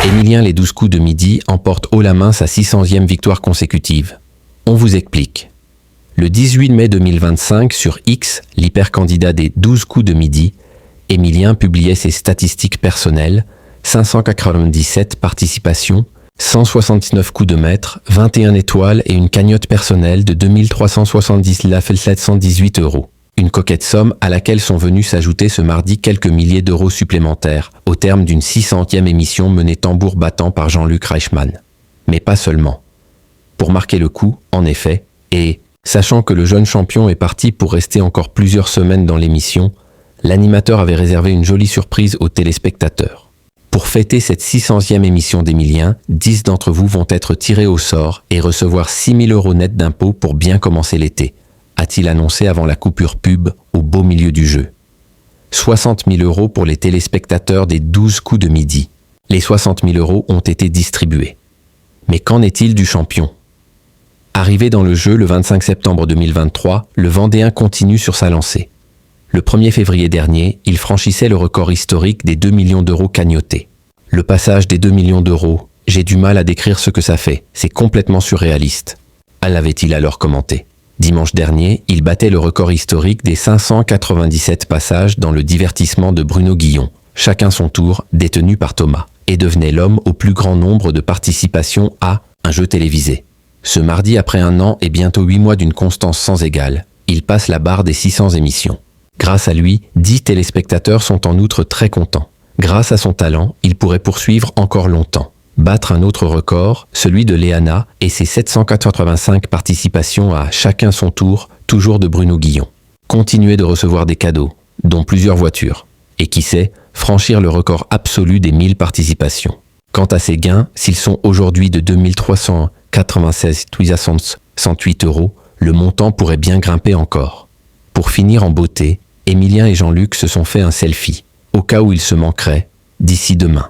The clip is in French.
Emilien les 12 coups de midi emporte haut la main sa 600e victoire consécutive. On vous explique. Le 18 mai 2025, sur X, l'hypercandidat des 12 coups de midi, Emilien publiait ses statistiques personnelles, 597 participations, 169 coups de maître, 21 étoiles et une cagnotte personnelle de 2370,718 €. Une coquette somme à laquelle sont venus s'ajouter ce mardi quelques milliers d'euros supplémentaires, au terme d'une 600e émission menée tambour battant par Jean-Luc Reichmann. Mais pas seulement. Pour marquer le coup, en effet, et sachant que le jeune champion est parti pour rester encore plusieurs semaines dans l'émission, l'animateur avait réservé une jolie surprise aux téléspectateurs. Pour fêter cette 600e émission d'Emilien, 10 d'entre vous vont être tirés au sort et recevoir 6 000 € net d'impôts pour bien commencer l'été, a-t-il annoncé avant la coupure pub au beau milieu du jeu. 60 000 € pour les téléspectateurs des 12 coups de midi. Les 60 000 € ont été distribués. Mais qu'en est-il du champion ? Arrivé dans le jeu le 25 septembre 2023, le Vendéen continue sur sa lancée. Le 1er février dernier, il franchissait le record historique des 2 millions d'euros cagnotés. Le passage des 2 millions d'euros, j'ai du mal à décrire ce que ça fait, c'est complètement surréaliste. L'avait-il alors commenté. Dimanche dernier, il battait le record historique des 597 passages dans le divertissement de Bruno Guillon, chacun son tour, détenu par Thomas, et devenait l'homme au plus grand nombre de participations à un jeu télévisé. Ce mardi, après 1 an et bientôt 8 mois d'une constance sans égale, il passe la barre des 600 émissions. Grâce à lui, 10 téléspectateurs sont en outre très contents. Grâce à son talent, il pourrait poursuivre encore longtemps. Battre un autre record, celui de Léana et ses 785 participations à chacun son tour, toujours de Bruno Guillon. Continuer de recevoir des cadeaux, dont plusieurs voitures. Et qui sait, franchir le record absolu des 1000 participations. Quant à ses gains, s'ils sont aujourd'hui de 2396,68 €, le montant pourrait bien grimper encore. Pour finir en beauté, Emilien et Jean-Luc se sont fait un selfie, au cas où ils se manqueraient, d'ici demain.